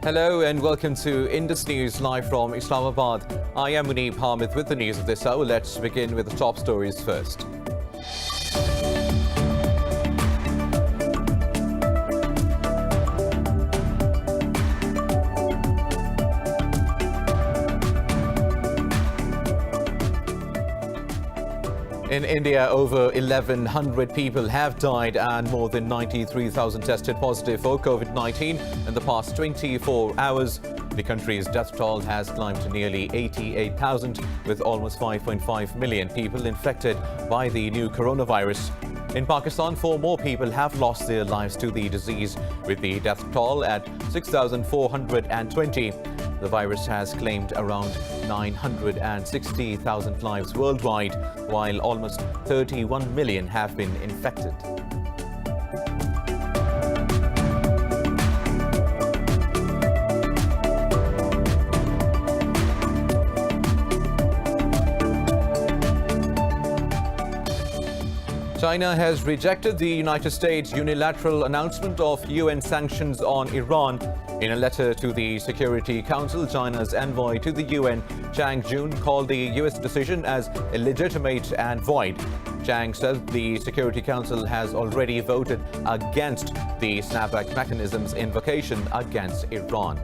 Hello and welcome to Indus News live from Islamabad. I am Muneeb Hamid with the news of this hour. Let's begin with the top stories first. In India, over 1,100 people have died and more than 93,000 tested positive for COVID-19 in the past 24 hours. The country's death toll has climbed to nearly 88,000, with almost 5.5 million people infected by the new coronavirus. In Pakistan, 4 more people have lost their lives to the disease, with the death toll at 6,420. The virus has claimed around 960,000 lives worldwide, while almost 31 million have been infected. China has rejected the United States' unilateral announcement of UN sanctions on Iran. In a letter to the Security Council, China's envoy to the UN, Chang Jun, called the US decision as illegitimate and void. Chang said the Security Council has already voted against the snapback mechanism's invocation against Iran.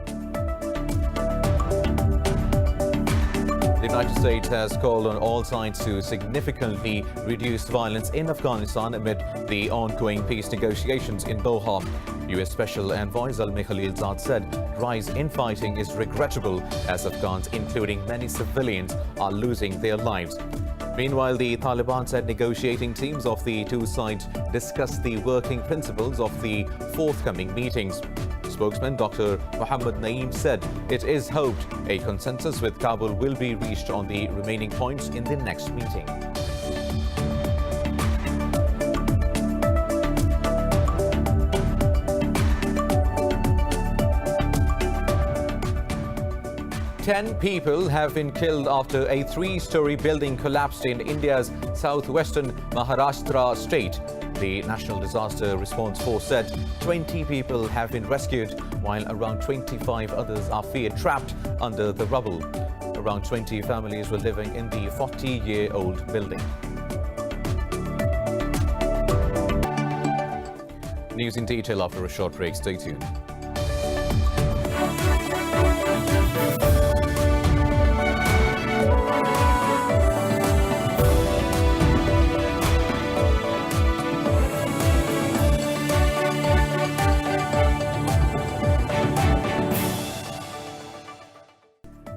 The United States has called on all sides to significantly reduce violence in Afghanistan amid the ongoing peace negotiations in Doha. US Special Envoy Zalmay Khalilzad said rise in fighting is regrettable as Afghans, including many civilians, are losing their lives. Meanwhile, the Taliban said negotiating teams of the two sides discussed the working principles of the forthcoming meetings. Spokesman Dr. Mohammad Naeem said it is hoped a consensus with Kabul will be reached on the remaining points in the next meeting. Ten people have been killed after a 3-story building collapsed in India's southwestern Maharashtra state. The National Disaster Response Force said 20 people have been rescued, while around 25 others are feared trapped under the rubble. Around 20 families were living in the 40-year-old building. News in detail after a short break. Stay tuned.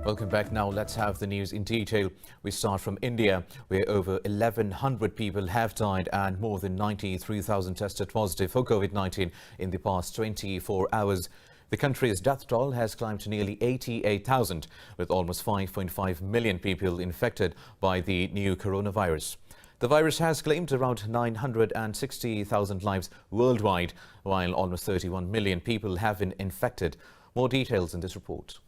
Welcome back. Now let's have the news in detail. We start from India, where over 1,100 people have died and more than 93,000 tested positive for COVID-19 in the past 24 hours. The country's death toll has climbed to nearly 88,000, with almost 5.5 million people infected by the new coronavirus. The virus has claimed around 960,000 lives worldwide, while almost 31 million people have been infected. More details in this report.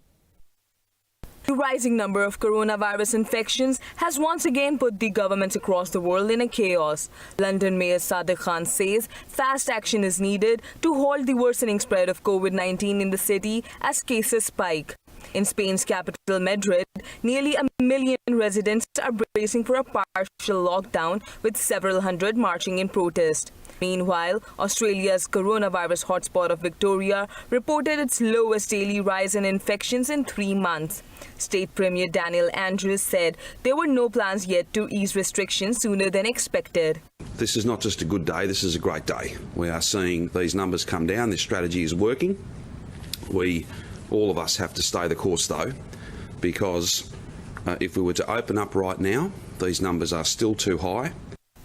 The rising number of coronavirus infections has once again put the governments across the world in a chaos. London Mayor Sadiq Khan says fast action is needed to halt the worsening spread of COVID-19 in the city as cases spike. In Spain's capital, Madrid, nearly 1 million residents are bracing for a partial lockdown, with several hundred marching in protest. Meanwhile, Australia's coronavirus hotspot of Victoria reported its lowest daily rise in infections in 3 months. State Premier Daniel Andrews said there were no plans yet to ease restrictions sooner than expected. This is not just a good day, this is a great day. We are seeing these numbers come down, this strategy is working. All of us have to stay the course though, because if we were to open up right now, these numbers are still too high.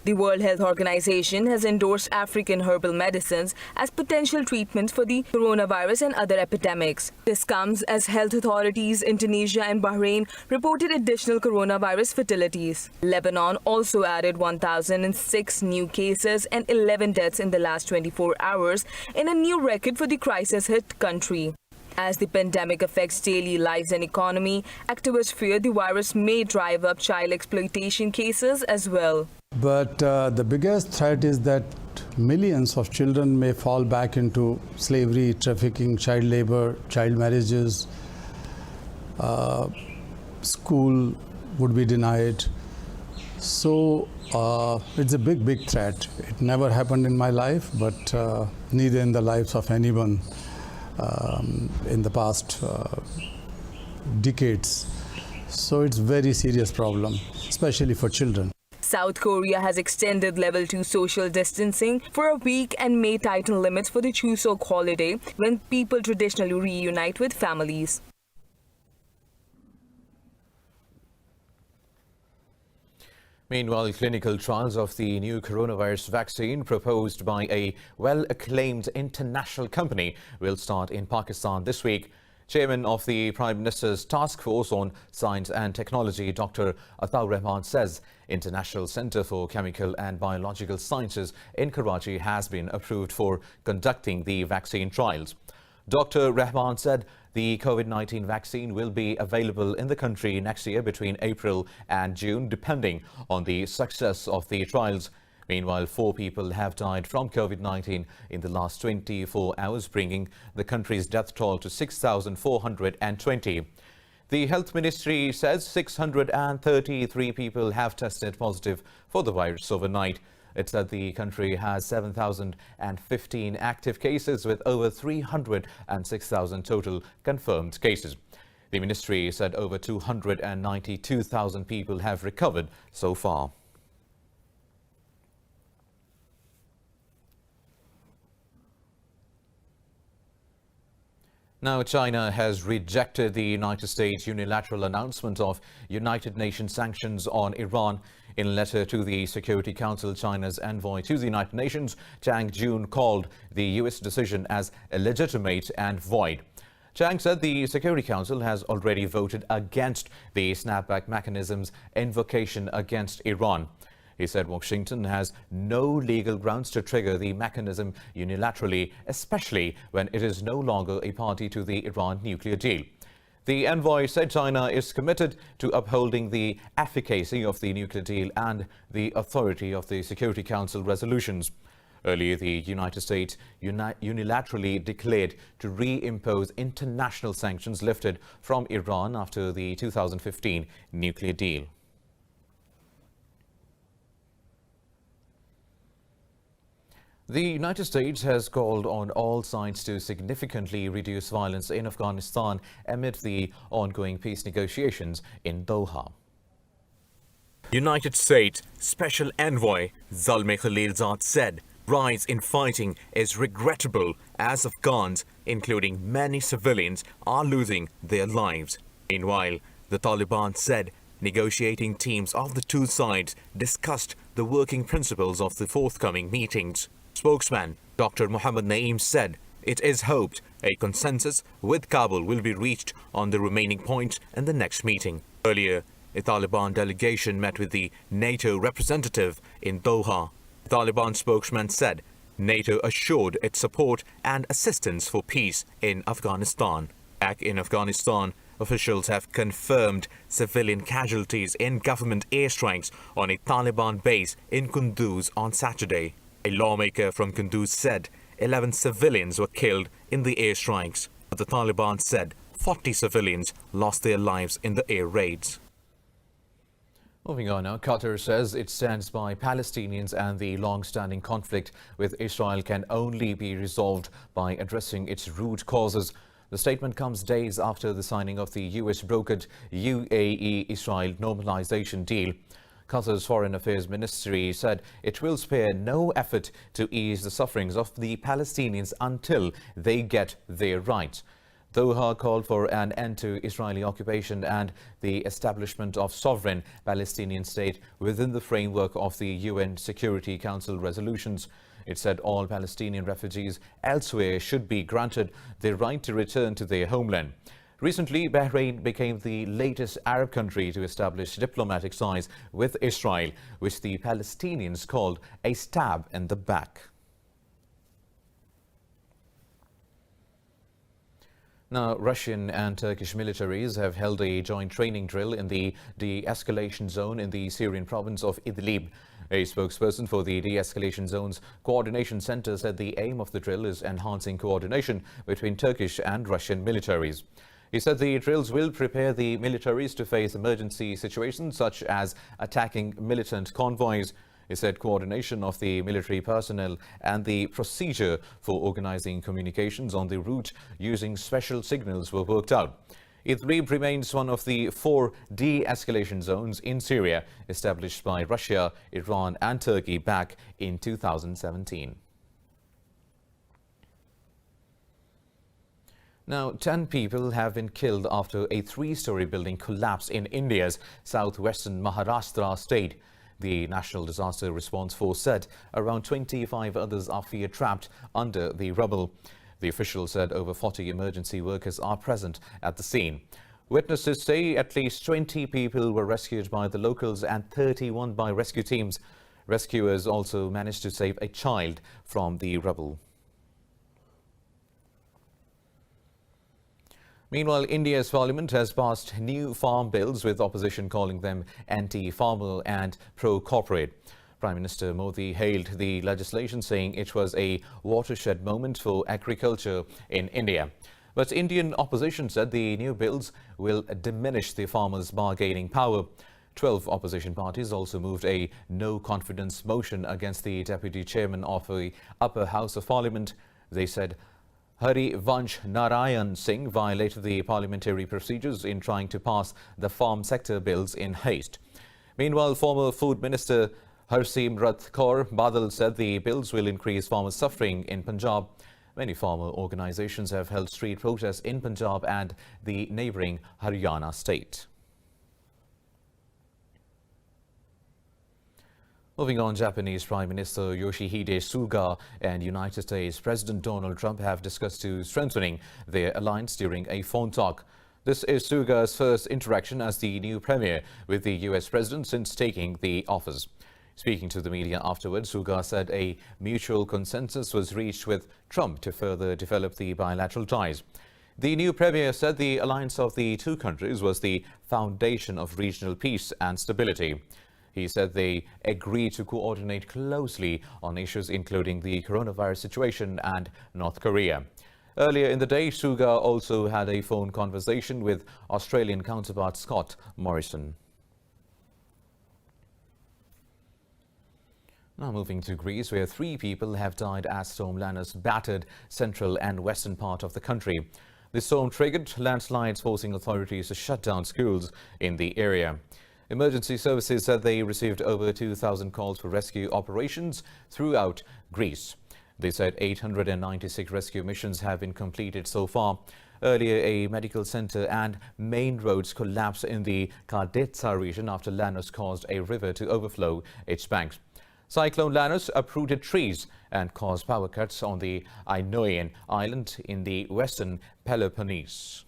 The World Health Organization has endorsed African herbal medicines as potential treatments for the coronavirus and other epidemics. This comes as health authorities in Tunisia and Bahrain reported additional coronavirus fatalities. Lebanon also added 1,006 new cases and 11 deaths in the last 24 hours, in a new record for the crisis-hit country. As the pandemic affects daily lives and economy, activists fear the virus may drive up child exploitation cases as well. But the biggest threat is that millions of children may fall back into slavery, trafficking, child labor, child marriages. School would be denied. So it's a big, big threat. It never happened in my life, but neither in the lives of anyone in the past decades. So it's a very serious problem, especially for children. South Korea has extended level 2 social distancing for a week and may tighten limits for the Chuseok holiday when people traditionally reunite with families. Meanwhile, clinical trials of the new coronavirus vaccine proposed by a well-acclaimed international company will start in Pakistan this week. Chairman of the Prime Minister's Task Force on Science and Technology, Dr. Ataur Rahman, says International Centre for Chemical and Biological Sciences in Karachi has been approved for conducting the vaccine trials. Dr. Rahman said the COVID-19 vaccine will be available in the country next year between April and June, depending on the success of the trials. Meanwhile, 4 people have died from COVID-19 in the last 24 hours, bringing the country's death toll to 6,420. The Health Ministry says 633 people have tested positive for the virus overnight. It said the country has 7,015 active cases with over 306,000 total confirmed cases. The ministry said over 292,000 people have recovered so far. Now, China has rejected the United States' unilateral announcement of United Nations sanctions on Iran. In a letter to the Security Council, China's envoy to the United Nations, Chang Jun, called the U.S. decision as illegitimate and void. Chang said the Security Council has already voted against the snapback mechanism's invocation against Iran. He said Washington has no legal grounds to trigger the mechanism unilaterally, especially when it is no longer a party to the Iran nuclear deal. The envoy said China is committed to upholding the efficacy of the nuclear deal and the authority of the Security Council resolutions. Earlier, the United States unilaterally declared to reimpose international sanctions lifted from Iran after the 2015 nuclear deal. The United States has called on all sides to significantly reduce violence in Afghanistan amid the ongoing peace negotiations in Doha. United States Special Envoy Zalmay Khalilzad said rise in fighting is regrettable as Afghans, including many civilians, are losing their lives. Meanwhile, the Taliban said negotiating teams of the two sides discussed the working principles of the forthcoming meetings. Spokesman Dr. Mohammad Naeem said it is hoped a consensus with Kabul will be reached on the remaining points in the next meeting. Earlier, a Taliban delegation met with the NATO representative in Doha. The Taliban spokesman said NATO assured its support and assistance for peace in Afghanistan. Back in Afghanistan, officials have confirmed civilian casualties in government airstrikes on a Taliban base in Kunduz on Saturday. A lawmaker from Kunduz said 11 civilians were killed in the airstrikes. But the Taliban said 40 civilians lost their lives in the air raids. Moving on now, Qatar says it stands by Palestinians and the long-standing conflict with Israel can only be resolved by addressing its root causes. The statement comes days after the signing of the US-brokered UAE-Israel normalization deal. Qatar's Foreign Affairs Ministry said it will spare no effort to ease the sufferings of the Palestinians until they get their rights. Doha called for an end to Israeli occupation and the establishment of sovereign Palestinian state within the framework of the UN Security Council resolutions. It said all Palestinian refugees elsewhere should be granted the right to return to their homeland. Recently, Bahrain became the latest Arab country to establish diplomatic ties with Israel, which the Palestinians called a stab in the back. Now, Russian and Turkish militaries have held a joint training drill in the de-escalation zone in the Syrian province of Idlib. A spokesperson for the de-escalation zone's coordination center said the aim of the drill is enhancing coordination between Turkish and Russian militaries. He said the drills will prepare the militaries to face emergency situations such as attacking militant convoys. He said coordination of the military personnel and the procedure for organizing communications on the route using special signals were worked out. Idlib remains one of the 4 de-escalation zones in Syria established by Russia, Iran and Turkey back in 2017. Now, 10 people have been killed after a 3-story building collapsed in India's southwestern Maharashtra state. The National Disaster Response Force said around 25 others are feared trapped under the rubble. The official said over 40 emergency workers are present at the scene. Witnesses say at least 20 people were rescued by the locals and 31 by rescue teams. Rescuers also managed to save a child from the rubble. Meanwhile, India's parliament has passed new farm bills with opposition calling them anti-farmer and pro-corporate. Prime Minister Modi hailed the legislation, saying it was a watershed moment for agriculture in India. But Indian opposition said the new bills will diminish the farmers' bargaining power. 12 opposition parties also moved a no-confidence motion against the deputy chairman of the upper house of parliament. They said Harivansh Narayan Singh violated the parliamentary procedures in trying to pass the farm sector bills in haste. Meanwhile, former Food Minister Harsimrat Kaur Badal said the bills will increase farmers' suffering in Punjab. Many farmer organizations have held street protests in Punjab and the neighboring Haryana state. Moving on, Japanese Prime Minister Yoshihide Suga and United States President Donald Trump have discussed strengthening their alliance during a phone talk. This is Suga's first interaction as the new premier with the U.S. president since taking the office. Speaking to the media afterwards, Suga said a mutual consensus was reached with Trump to further develop the bilateral ties. The new premier said the alliance of the two countries was the foundation of regional peace and stability. He said they agreed to coordinate closely on issues including the coronavirus situation and North Korea. Earlier in the day, Suga also had a phone conversation with Australian counterpart Scott Morrison. Now moving to Greece, where 3 people have died as Storm Lanus battered central and western part of the country. The storm triggered landslides, forcing authorities to shut down schools in the area. Emergency services said they received over 2,000 calls for rescue operations throughout Greece. They said 896 rescue missions have been completed so far. Earlier, a medical center and main roads collapsed in the Kardetsa region after Lanus caused a river to overflow its banks. Cyclone Lanus uprooted trees and caused power cuts on the Ionian island in the western Peloponnese.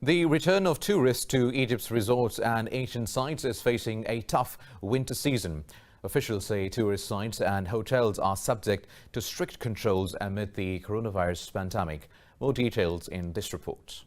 The return of tourists to Egypt's resorts and ancient sites is facing a tough winter season. Officials say tourist sites and hotels are subject to strict controls amid the coronavirus pandemic. More details in this report.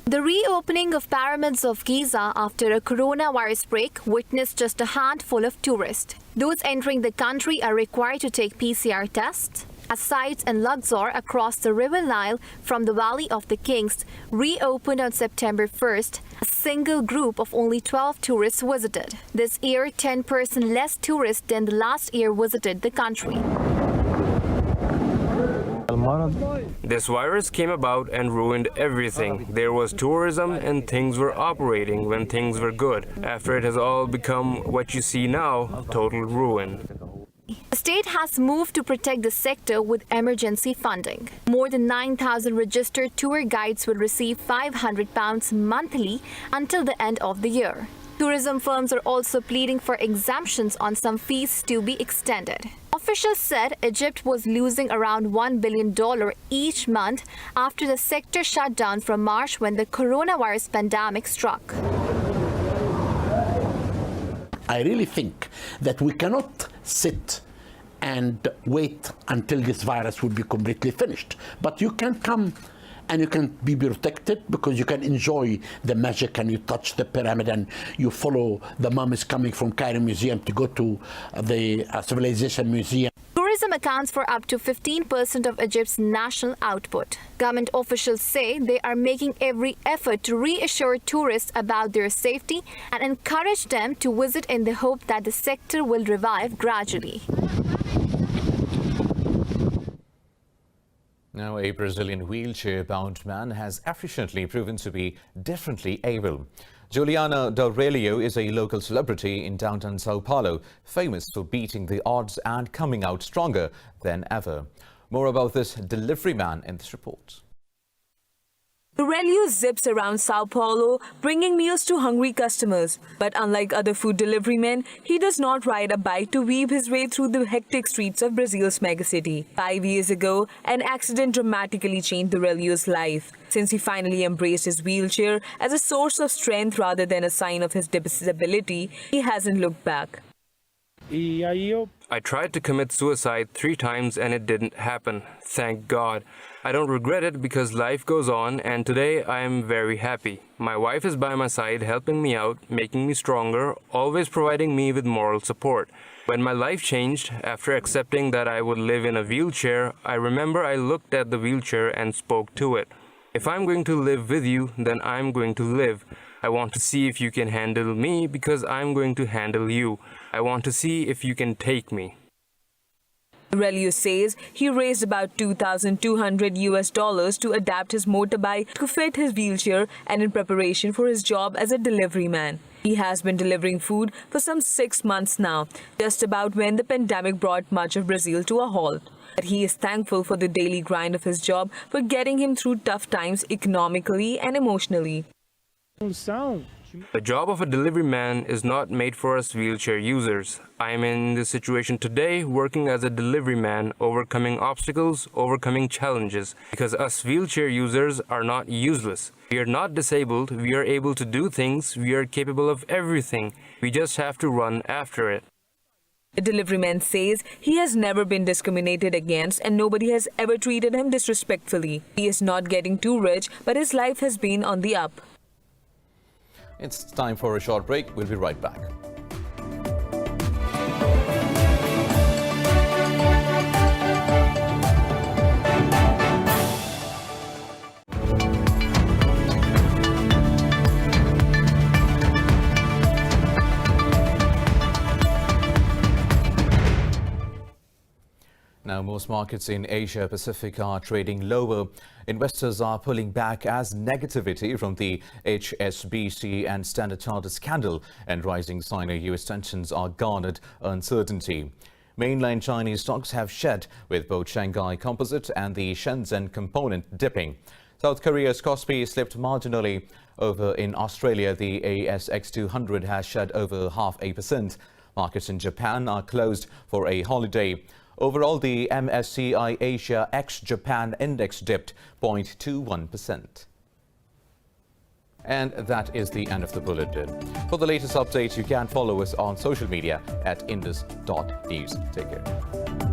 The reopening of pyramids of Giza after a coronavirus break witnessed just a handful of tourists. Those entering the country are required to take PCR tests. As sites in Luxor across the River Nile from the Valley of the Kings reopened on September 1st, a single group of only 12 tourists visited. This year, 10% less tourists than the last year visited the country. This virus came about and ruined everything. There was tourism and things were operating when things were good. After it has all become what you see now, total ruin. The state has moved to protect the sector with emergency funding. More than 9,000 registered tour guides will receive £500 monthly until the end of the year. Tourism firms are also pleading for exemptions on some fees to be extended. Officials said Egypt was losing around $1 billion each month after the sector shut down from March when the coronavirus pandemic struck. I really think that we cannot sit and wait until this virus will be completely finished. But you can come and you can be protected because you can enjoy the magic and you touch the pyramid and you follow the mummies coming from Cairo Museum to go to the Civilization Museum. Tourism accounts for up to 15% of Egypt's national output. Government officials say they are making every effort to reassure tourists about their safety and encourage them to visit in the hope that the sector will revive gradually. Now, a Brazilian wheelchair-bound man has efficiently proven to be differently able. Juliana D'Aurelio is a local celebrity in downtown Sao Paulo, famous for beating the odds and coming out stronger than ever. More about this delivery man in this report. Aurelio zips around Sao Paulo, bringing meals to hungry customers. But unlike other food delivery men, he does not ride a bike to weave his way through the hectic streets of Brazil's megacity. 5 years ago, an accident dramatically changed Aurelio's life. Since he finally embraced his wheelchair as a source of strength rather than a sign of his disability, he hasn't looked back. I tried to commit suicide 3 times and it didn't happen. Thank God. I don't regret it because life goes on, and today I am very happy. My wife is by my side helping me out, making me stronger, always providing me with moral support. When my life changed, after accepting that I would live in a wheelchair, I remember I looked at the wheelchair and spoke to it. If I'm going to live with you, then I'm going to live. I want to see if you can handle me because I'm going to handle you. I want to see if you can take me. Aurelio says he raised about $2,200 to adapt his motorbike to fit his wheelchair and in preparation for his job as a delivery man. He has been delivering food for some 6 months now, just about when the pandemic brought much of Brazil to a halt. But he is thankful for the daily grind of his job for getting him through tough times economically and emotionally. The job of a delivery man is not made for us wheelchair users. I am in this situation today working as a delivery man, overcoming obstacles, overcoming challenges. Because us wheelchair users are not useless. We are not disabled, we are able to do things, we are capable of everything. We just have to run after it. The delivery man says he has never been discriminated against and nobody has ever treated him disrespectfully. He is not getting too rich, but his life has been on the up. It's time for a short break. We'll be right back. Now, most markets in Asia Pacific are trading lower. Investors are pulling back as negativity from the HSBC and Standard Chartered scandal and rising Sino-US tensions are garnered uncertainty. Mainland Chinese stocks have shed, with both Shanghai Composite and the Shenzhen Component dipping. South Korea's Kospi slipped marginally. Over in Australia, the ASX 200 has shed over 0.5%. Markets in Japan are closed for a holiday. Overall, the MSCI Asia ex-Japan index dipped 0.21%. And that is the end of the bulletin. For the latest updates, you can follow us on social media at indus.news. Take care.